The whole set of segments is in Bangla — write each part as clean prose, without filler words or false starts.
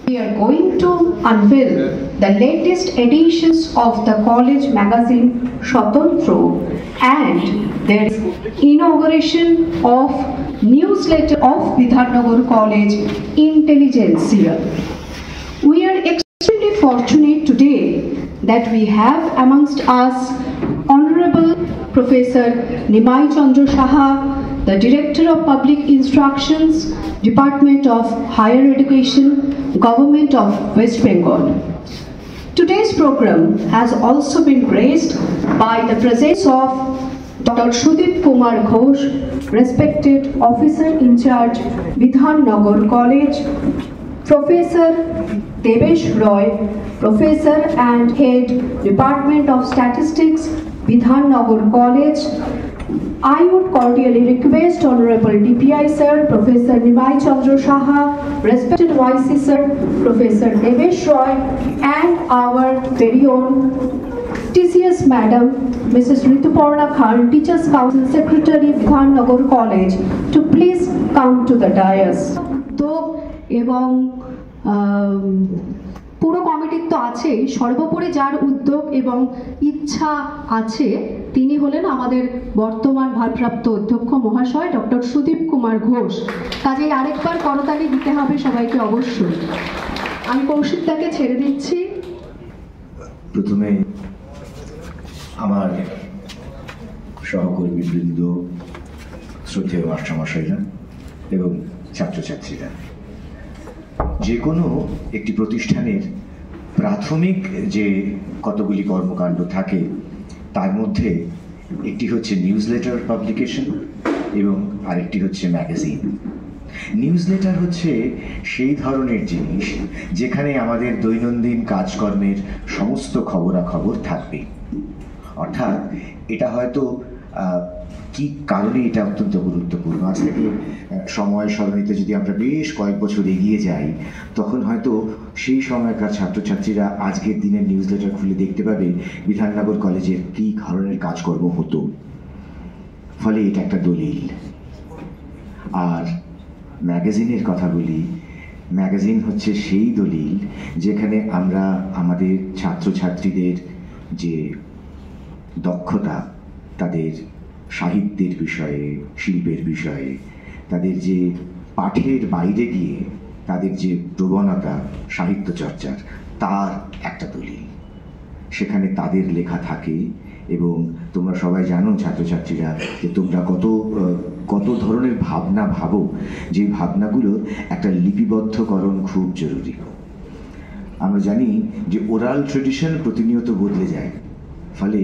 We are going to unveil the latest editions of the college magazine Swatantro and their inauguration of newsletter of Bidhannagar College Intelligentsia. We are extremely fortunate today that we have amongst us Honorable Professor Nimai Chandra Saha, the Director of Public Instructions, Department of Higher Education, Government of West Bengal. Today's program has also been graced by the presence of Dr. Sudip Kumar Ghosh, respected Officer in Charge, Bidhannagar College, Professor Devesh Roy, Professor and Head, Department of Statistics, Bidhannagar College. I would cordially request Honorable DPI Sir, Professor Nimai Chandra Saha, respected YC Sir, Professor Devesh Roy, and our very own TCS Madam, Mrs. Rituparna Khan, Teachers Council Secretary, Bidhannagar College, to please come to the dais. এবং পুরো কমিটির তো আছেই, সর্বোপরি যার উদ্যোগ এবং ইচ্ছা আছে তিনি হলেন আমাদের বর্তমান ভারপ্রাপ্ত অধ্যক্ষ মহাশয় ডক্টর সুদীপ কুমার ঘোষ। কাজেই আরেকবার করতালি দিতে হবে সবাইকে অবশ্যই। আমি কৌশিকদাকে ছেড়ে দিচ্ছি। প্রথমে আমার সহকর্মীবৃন্দ, শ্রদ্ধেয় মাস্টারমশাইরা এবং ছাত্রছাত্রীরা, যে কোনো একটি প্রতিষ্ঠানের প্রাথমিক যে কতগুলি কর্মকাণ্ড থাকে তার মধ্যে একটি হচ্ছে নিউজলেটার পাবলিকেশন এবং আরেকটি হচ্ছে ম্যাগাজিন। নিউজলেটার হচ্ছে সেই ধরনের জিনিস যেখানে আমাদের দৈনন্দিন কাজকর্মের সমস্ত খবরাখবর থাকবে। অর্থাৎ এটা হয়তো কি কারণে এটা অত্যন্ত গুরুত্বপূর্ণ, আজ থেকে সময় সরণিতে যদি আমরা বেশ কয়েক বছর এগিয়ে যাই তখন হয়তো সেই সময়কার ছাত্রছাত্রীরা আজকের দিনের নিউজলেটার খুলে দেখতে পাবে বিধাননগর কলেজের কী ধরনের কাজকর্ম হতো। ফলে এটা একটা দলিল। আর ম্যাগাজিনের কথা বলি, ম্যাগাজিন হচ্ছে সেই দলিল যেখানে আমরা আমাদের ছাত্রছাত্রীদের যে দক্ষতা, তাদের সাহিত্যের বিষয়ে, শিল্পের বিষয়ে, তাদের যে পাঠের বাইরে গিয়ে তাদের যে প্রবণতা সাহিত্য চর্চার, তার একটা দলিল। সেখানে তাদের লেখা থাকে এবং তোমরা সবাই জানো ছাত্রছাত্রীরা যে তোমরা কত ধরনের ভাবনা ভাবো, যে ভাবনাগুলোর একটা লিপিবদ্ধকরণ খুব জরুরি। আমরা জানি যে ওরাল ট্রেডিশন প্রতিনিয়ত বদলে যায়, ফলে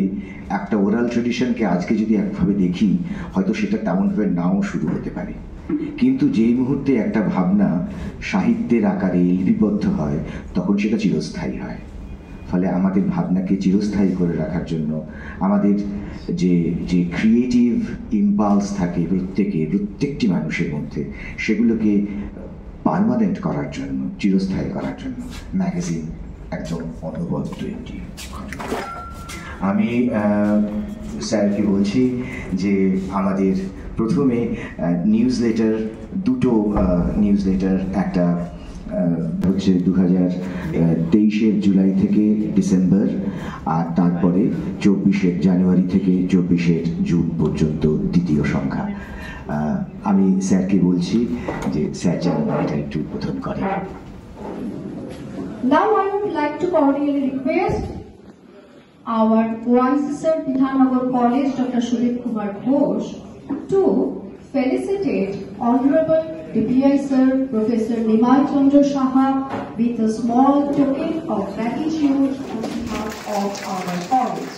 একটা ওরাল ট্রেডিশনকে আজকে যদি একভাবে দেখি হয়তো সেটা তেমনভাবে নাও শুরু হতে পারে, কিন্তু যেই মুহূর্তে একটা ভাবনা সাহিত্যের আকারে লিপিবদ্ধ হয় তখন সেটা চিরস্থায়ী হয়। ফলে আমাদের ভাবনাকে চিরস্থায়ী করে রাখার জন্য আমাদের যে ক্রিয়েটিভ ইম্পালস থাকে প্রত্যেকটি মানুষের মধ্যে, সেগুলোকে পার্মানেন্ট করার জন্য, চিরস্থায়ী করার জন্য ম্যাগাজিন একদম অনবদ্য একটি। আমি স্যারকে বলছি যে আমাদের প্রথমে নিউজলেটার, দুটো নিউজলেটার, একটা হচ্ছে 2023 জুলাই থেকে ডিসেম্বর, আর তারপরে 24 জানুয়ারি থেকে 24 জুন পর্যন্ত দ্বিতীয় সংখ্যা। আমি স্যারকে বলছি যে স্যার যেন এটা একটু উদ্বোধন করেন। Now I would like to cordially request our YC Sir, Bidhannagar College, Dr. Sudip Kumar Ghosh, to felicitate Honorable DPI Sir, Professor Nimai Chandra Saha with a small token of gratitude on behalf of our college.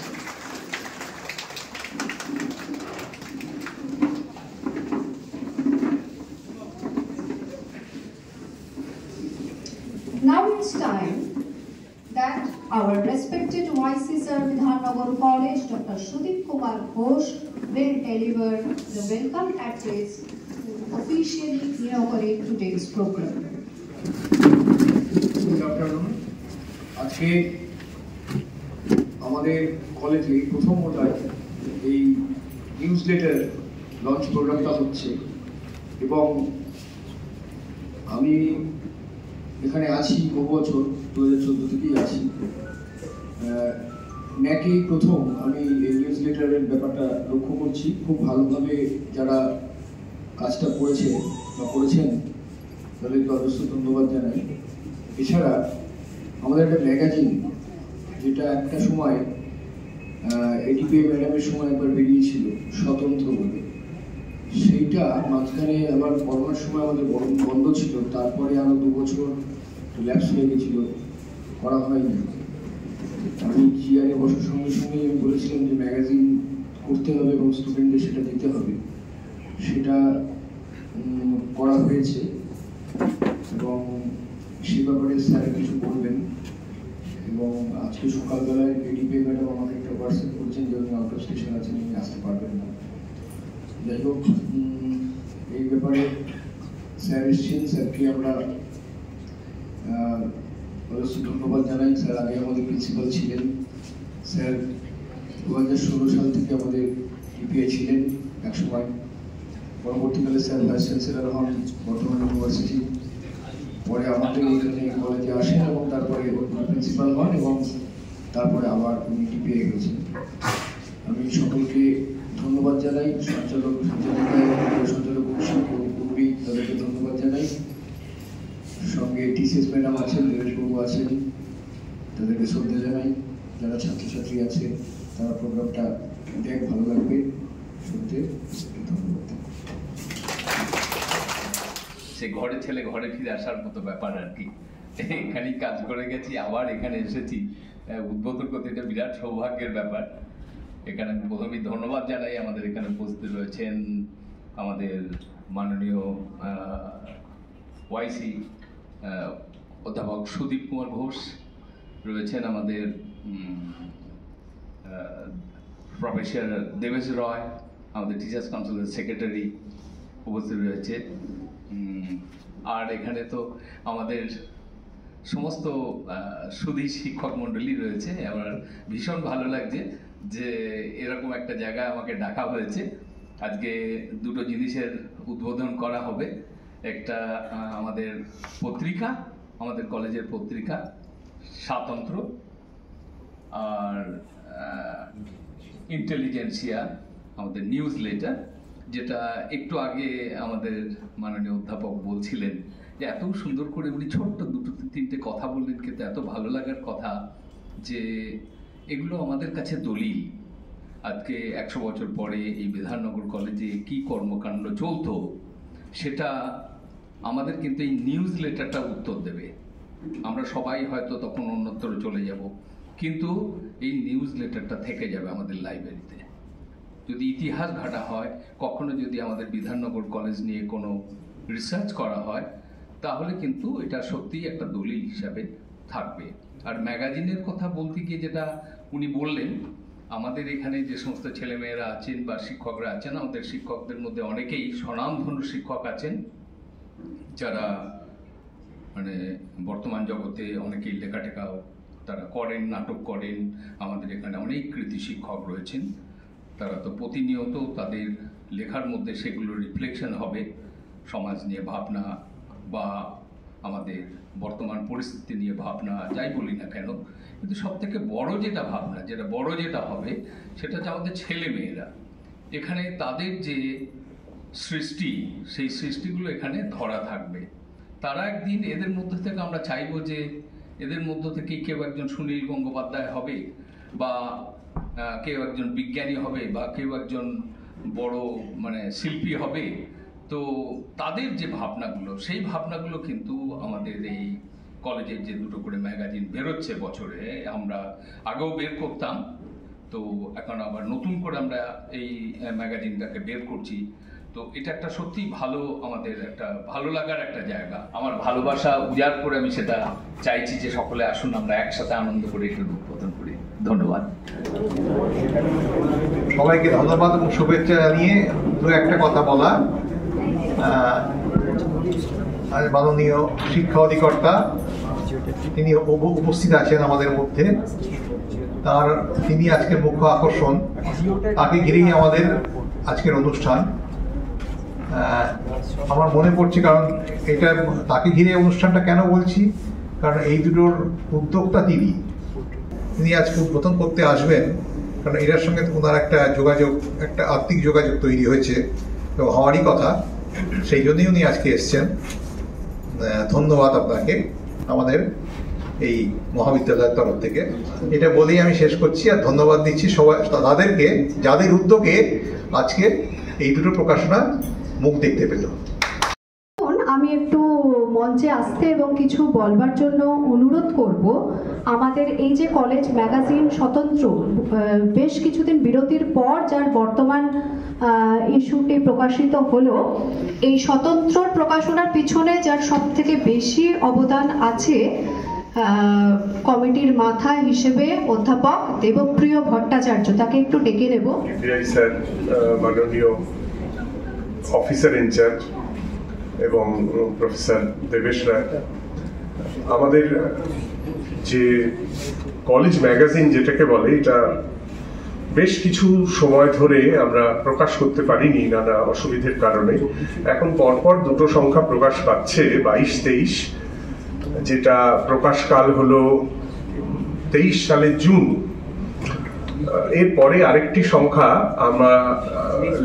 Now it's time that our respected YC Sir, Bidhannagar College, Dr. Sudip Kumar Ghosh, will deliver the welcome address to officially inaugurate today's program. Good afternoon. আজকে আমাদের কলেজে প্রথমবার এই নিউজলেটার লঞ্চ প্রোগ্রামটা হচ্ছে এবং আমি এখানে আছি বহু বছর, 2014 থেকেই আছি। ন্যাকেই প্রথম আমি এই নিউজ লেটারের ব্যাপারটা লক্ষ্য করছি। খুব ভালোভাবে যারা কাজটা করেছে বা করেছেন তাদেরকে অবশ্যই ধন্যবাদ জানাই। এছাড়া আমাদের একটা ম্যাগাজিন, যেটা একটা সময় এডিপিএ ম্যাডামের সময় একবার বেরিয়েছিল স্বতন্ত্র বলে, সেইটা মাঝখানে আবার করোনার সময় আমাদের বন্ধ ছিল, তারপরে আরো 2 বছর ল্যাপস হয়ে গেছিল, করা হয়নি। আমি চেয়ারে বসার সঙ্গে সঙ্গেই আমি বলেছিলাম যে ম্যাগাজিন করতে হবে এবং স্টুডেন্টদের সেটা দিতে হবে, সেটা করা হয়েছে এবং সে ব্যাপারে স্যার কিছু বলবেন। এবং আজকে সকালবেলায় এডিপিএ ম্যাডাম আমাকে একটা হোয়াটসঅ্যাপ করেছেন যে উনি আউট অফ স্টেশন আছেন, উনি আসতে পারবেন না। যাই হোক, এই ব্যাপারে স্যার এসছেন, স্যারকে আমরা অবশ্যই ধন্যবাদ জানাই। স্যার আগে আমাদের প্রিন্সিপাল ছিলেন, স্যার 2016 সাল থেকে আমাদের ইপিআই ছিলেন একসময়, পরবর্তীকালে স্যার ভাইস চ্যান্সেলর হন বর্ধমান ইউনিভার্সিটি, পরে আমাদের এখানে কলেজে আসেন এবং তারপরে প্রিন্সিপাল হন এবং তারপরে আবার উনি টিপিআই গেছেন। আমি সকলকে ধন্যবাদ জানাই, সঞ্চালক পূর্বী তাদেরকে ধন্যবাদ জানাই, সঙ্গে টিসিএস ম্যাডাম আছেন, দেবেশবাবু আছেন, তাদেরকে শ্রদ্ধা জানাই। যারা ছাত্রছাত্রী আছে তারা প্রোগ্রামটা দেখ ভালো লাগবে, শুনতে ধন্যবাদ। সে ঘরে ছেলে ঘরে ফিরে আসার মতো ব্যাপার আর কি। এখানেই কাজ করে গেছি, আবার এখানে এসেছি উদ্বোধন করতে, এটা বিরাট সৌভাগ্যের ব্যাপার। এখানে প্রথমেই ধন্যবাদ জানাই, আমাদের এখানে উপস্থিত রয়েছেন আমাদের মাননীয় ওয়াইসি অধ্যাপক সুদীপ কুমার ঘোষ, রয়েছেন আমাদের প্রফেসর দেবেশ রয়, আমাদের টিচার্স কাউন্সিলের সেক্রেটারি উপস্থিত রয়েছে। আর এখানে তো আমাদের সমস্ত সুধী শিক্ষক মণ্ডলী রয়েছে। আমার ভীষণ ভালো লাগছে যে এরকম একটা জায়গায় আমাকে ডাকা হয়েছে। আজকে দুটো জিনিসের উদ্বোধন করা হবে, একটা আমাদের পত্রিকা, আমাদের কলেজের পত্রিকা স্বাতন্ত্র, আর ইন্টেলিজেন্সিয়া আমাদের নিউজ লেটার, যেটা একটু আগে আমাদের মাননীয় অধ্যাপক বলছিলেন যে এত সুন্দর করে উনি ছোট্ট 2-3টে কথা বললেন, কিন্তু এত ভালো লাগার কথা যে এগুলো আমাদের কাছে দলিল। আজকে 100 বছর পরে এই বিধাননগর কলেজে কি কর্মকাণ্ড চলতো সেটা আমাদের কিন্তু এই নিউজ লেটারটা উত্তর দেবে। আমরা সবাই হয়তো তখন অন্যত্র চলে যাব, কিন্তু এই নিউজ লেটারটা থেকে যাবে আমাদের লাইব্রেরিতে। যদি ইতিহাস ঘাটা হয়, কখনো যদি আমাদের বিধাননগর কলেজ নিয়ে কোনো রিসার্চ করা হয়, তাহলে কিন্তু এটা সত্যিই একটা দলিল হিসাবে থাকবে। আর ম্যাগাজিনের কথা বলতে গিয়ে যেটা উনি বললেন, আমাদের এখানে যে সমস্ত ছেলেমেয়েরা আছেন বা শিক্ষকরা আছেন, আমাদের শিক্ষকদের মধ্যে অনেকেই স্বনামধন্য শিক্ষক আছেন, যারা মানে বর্তমান জগতে অনেকেই লেখাটেখাও তারা করেন, নাটক করেন। আমাদের এখানে অনেক কৃতি শিক্ষক রয়েছেন, তারা তো প্রতিনিয়ত তাদের লেখার মধ্যে সেগুলো রিফ্লেকশন হবে, সমাজ নিয়ে ভাবনা বা আমাদের বর্তমান পরিস্থিতি নিয়ে ভাবনা, যাই বলি না কেন। কিন্তু সব থেকে বড় যেটা ভাবনা, যেটা হবে, সেটা হচ্ছে আমাদের ছেলে মেয়েরা এখানে তাদের যে সৃষ্টি, সেই সৃষ্টিগুলো এখানে ধরা থাকবে। তারা একদিন এদের মধ্যে থেকে আমরা চাইবো যে এদের মধ্য থেকে কেউ একজন সুনীল গঙ্গোপাধ্যায় হবে, বা কেউ একজন বিজ্ঞানী হবে, বা কেউ একজন বড় মানে শিল্পী হবে। তো তাদের যে ভাবনাগুলো, সেই ভাবনাগুলো কিন্তু আমাদের এই কলেজের যে দুটো করে ম্যাগাজিন বেরোচ্ছে বছরে, আমরা আগেও বের করতাম, তো এখন আবার নতুন করে আমরা এই ম্যাগাজিনটাকে বের করছি। তো এটা একটা সত্যি ভালো, আমাদের একটা ভালো লাগার একটা জায়গা। আমার ভালোবাসা উজাড় করে আমি সেটা চাইছি যে সকলে আসুন, আমরা একসাথে আনন্দ করে একটু উদ্বোধন করি। ধন্যবাদ সবাইকে, ধন্যবাদ এবং শুভেচ্ছা জানিয়ে দু একটা কথা বলা। মাননীয় শিক্ষা অধিকর্তা তিনি উপস্থিত আছেন আমাদের মধ্যে, তিনি আজকের মুখ্য আকর্ষণ, তাকে ঘিরেই আমাদের আজকের অনুষ্ঠান। আমার মনে পড়ছে, কারণ এটা তাকে ঘিরে অনুষ্ঠানটা কেন বলছি, কারণ এই দুটোর উদ্যোক্তা তিনি আজকে উদ্বোধন করতে আসবেন, কারণ এটার সঙ্গে ওনার একটা যোগাযোগ, একটা আত্মিক যোগাযোগ তৈরি হয়েছে এবং হওয়ারই কথা, সেই জন্যই উনি আজকে এসছেন। ধন্যবাদ আপনাকে আমাদের এই মহাবিদ্যালয়ের তরফ থেকে। এটা বলেই আমি শেষ করছি, আর ধন্যবাদ দিচ্ছি সবাই তাদেরকে যাদের উদ্যোগে আজকে এই দুটো প্রকাশনা মুখ দেখতে পেল। আমি একটু মঞ্চে আসতে এবং কিছু বলবার জন্য অনুরোধ করব। আমাদের এই যে কলেজ ম্যাগাজিন স্বতন্ত্র বেশ কিছুদিন বিরতির পর যার বর্তমান ইস্যুটি প্রকাশিত হলো, এই স্বতন্ত্র প্রকাশনার পিছনে যার সব থেকে বেশি অবদান আছে কমিটির মাথা হিসেবে অধ্যাপক দেবপ্রিয় ভট্টাচার্য, তাকে একটু ডেকে নেব। স্যার, মাননীয় অফিসার ইনচার্জ এবং প্রফেসর দেবেশ রায়, আমাদের যে কলেজ ম্যাগাজিন যেটাকে বলে, এটা বেশ কিছু সময় ধরে আমরা প্রকাশ করতে পারিনি নানা অসুবিধার কারণে। এখন পরপর দুটো সংখ্যা প্রকাশ পাচ্ছে, 22-23, যেটা প্রকাশকাল হলো 23 সালের জুন। এরপরে আরেকটি সংখ্যা আমরা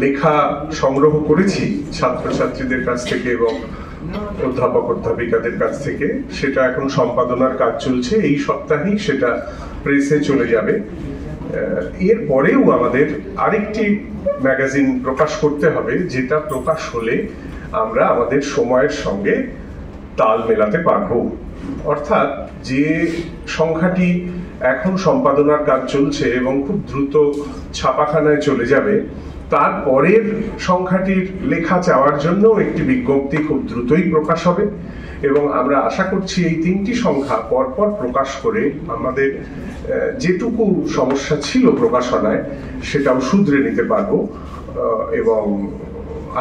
লেখা সংগ্রহ করেছি ছাত্রছাত্রীদের কাছ থেকে এবং অধ্যাপক অধ্যাপিকাদের কাছ থেকে, সেটা এখন সম্পাদনার কাজ চলছে। এই সপ্তাহেই সেটা প্রেসে চলে যাবে। এরপরেও আমাদের আরেকটি ম্যাগাজিন প্রকাশ করতে হবে, যেটা প্রকাশ হলে আমরা আমাদের সময়ের সঙ্গে তাল মেলাতে পারবো। অর্থাৎ যে সংখ্যাটি এখন সম্পাদনার কাজ চলছে এবং খুব দ্রুত ছাপাখানায় চলে যাবে, তারপরের সংখ্যাটির লেখা চাওয়ার জন্য একটি বিজ্ঞপ্তি খুব দ্রুতই প্রকাশ হবে এবং আমরা আশা করছি এই তিনটি সংখ্যা পরপর প্রকাশ করে আমাদের যেটুকু সমস্যা ছিল প্রকাশনায় সেটাও শুধরে নিতে পারবো এবং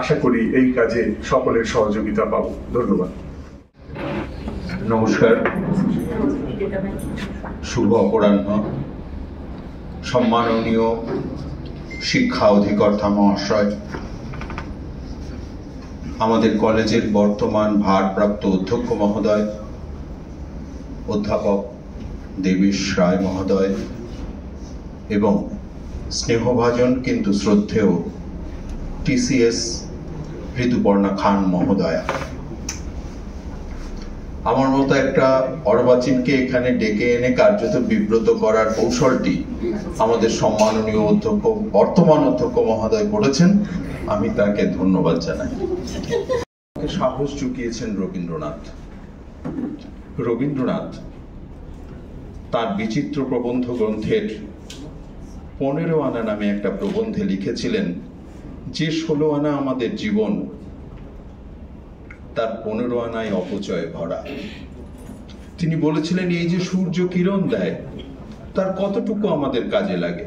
আশা করি এই কাজে সকলের সহযোগিতা পাবো। ধন্যবাদ। নমস্কার, শুভ অপরাহ্ন। সম্মাননীয় শিক্ষা অধিকর্তা মহাশয়, আমাদের কলেজের বর্তমান ভারপ্রাপ্ত অধ্যক্ষ মহোদয়, অধ্যাপক দেবেশ রায় মহোদয় এবং স্নেহভাজন কিন্তু শ্রদ্ধেয় TCS ঋতুপর্ণা খান মহোদয়া, আমার মতো একটা অর্বাচীনকে এখানে ডেকে এনে কার্যত বিব্রত করার কৌশলটি আমাদের সম্মাননীয় অধ্যক্ষ, বর্তমান অধ্যক্ষ মহোদয় করেছেন, আমি তাকে ধন্যবাদ জানাই। সাহস চুকিয়েছেন রবীন্দ্রনাথ তার বিচিত্র প্রবন্ধ গ্রন্থের 15 আনা নামে একটা প্রবন্ধে লিখেছিলেন যে 16 আনা আমাদের জীবন, তার 15 আনায় অপচয় ভরা। তিনি বলেছিলেন এই যে সূর্য কিরণ দেয়, তার কতটুকু আমাদের কাজে লাগে?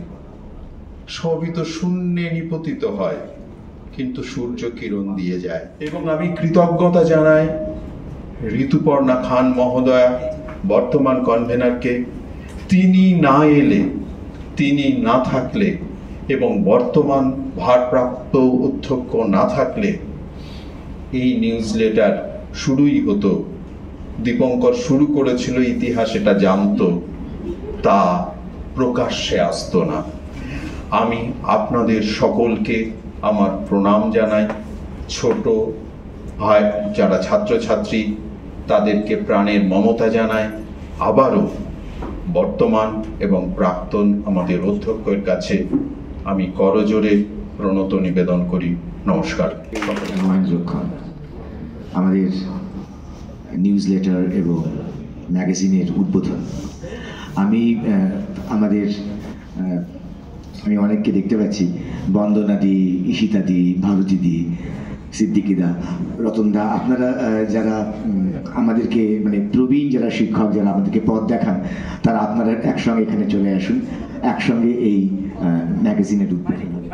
সবই তো শূন্যে নিপতিত হয়, কিন্তু সূর্য কিরণ দিয়ে যায়। এবং আমি কৃতজ্ঞতা জানাই ঋতুপর্ণা খান মহোদয়া, বর্তমান কনভেনারকে। তিনি না এলে, তিনি না থাকলে এবং বর্তমান ভারপ্রাপ্ত অধ্যক্ষ না থাকলে এই নিউজ লেটার শুরুই হতো। দীপঙ্কর শুরু করেছিল, ইতিহাস এটা জানতো, তা প্রকাশ্যে আসতো না। আমি আপনাদের সকলকে আমার প্রণাম জানাই। ছোট ভাই যারা ছাত্রছাত্রী, তাদেরকে প্রাণের মমতা জানাই। আবারও বর্তমান এবং প্রাক্তন আমাদের অধ্যক্ষের কাছে আমি করজোড়ে প্রণত নিবেদন করি। নমস্কার। আমাদের নিউজ লেটার এবং ম্যাগাজিনের উদ্বোধন। আমি অনেককে দেখতে পাচ্ছি, বন্দনাদি, ঈশিতাদি, ভারতীদি, সিদ্দিকিদা, রতনদা, আপনারা যারা আমাদেরকে প্রবীণ যারা শিক্ষক, যারা আমাদেরকে পথ দেখান, তারা আপনারা একসঙ্গে এখানে চলে আসুন, একসঙ্গে এই ম্যাগাজিনের উদ্বোধন হবে।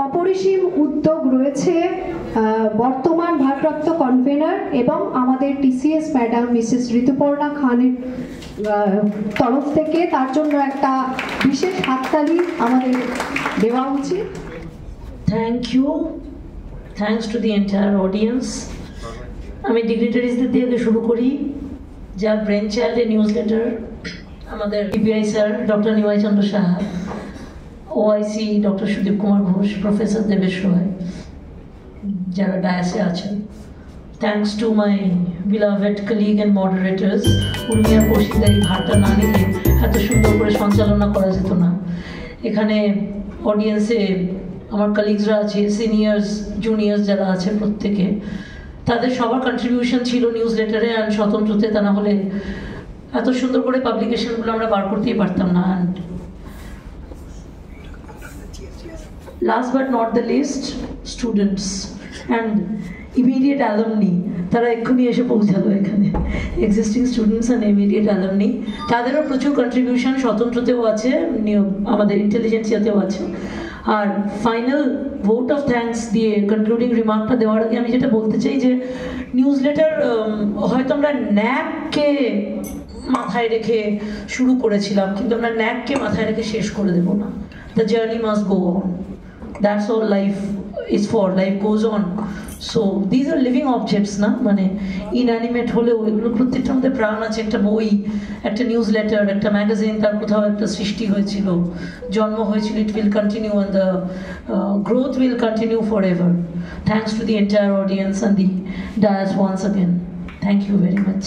অপরিসীম উদ্যোগ রয়েছে বর্তমান ভারপ্রাপ্ত কনভেনার এবং আমাদের টিসিএস ম্যাডাম মিসেস ঋতুপর্ণা খানের তরফ থেকে। তার জন্য একটা বিশেষ হাততালি আমাদের দেওয়া উচিত। Thank you, thanks to the entire audience. আমি ডিগনিটারিজদের দিয়ে শুরু করি। যার ব্রেন চাইল্ডে নিউজ লেটার আমাদের PPI sir doctor Nimai Chandra Saha, OIC doctor Sudip Kumar Ghosh, professor Debesh Roy, যারা ডায়াসে আছেন। Thanks to my beloved colleague and moderators. উর্মিয়ার বসিদারি ভারটা না নিলে এত সুন্দর করে সঞ্চালনা করা যেত না। এখানে অডিয়েন্সে আমার কলিগসরা আছে, সিনিয়র্স জুনিয়র্স যারা আছে, প্রত্যেকে তাদের সবার কন্ট্রিবিউশন ছিল নিউজ লেটারে অ্যান্ড স্বতন্ত্রতে। তা না হলে এত সুন্দর করে পাবলিকেশনগুলো আমরা বার করতেই পারতাম না। And last but not the least, students and immediate alumni, তারা এক্ষুনি এসে পৌঁছালো এখানে। Existing students and immediate alumni, তাদেরও প্রচুর কন্ট্রিবিউশন স্বতন্ত্রতেও আছে, আমাদের ইন্টেলিজেন্সিয়াতেও আছে। আর ফাইনাল ভোট অফ থ্যাঙ্কস দিয়ে কনক্লুডিং রিমার্কটা দেওয়ার আগে আমি যেটা বলতে চাই যে নিউজ লেটার হয়তো আমরা ন্যাককে মাথায় রেখে শুরু করেছিলাম, কিন্তু আমরা ন্যাককে মাথায় রেখে শেষ করে দেবো না। The journey must go on. That's all life is for. Life goes on. So these are living objects, না মানে inanimate হলেও এগুলো প্রত্যেকটার মধ্যে প্রাণ আছে। একটা বই, একটা নিউজ লেটার, একটা ম্যাগাজিন, তার কোথাও একটা সৃষ্টি হয়েছিল, জন্ম হয়েছিল। It will continue and the growth will continue forever. Thanks to the entire audience and the dais once again. Thank you very much.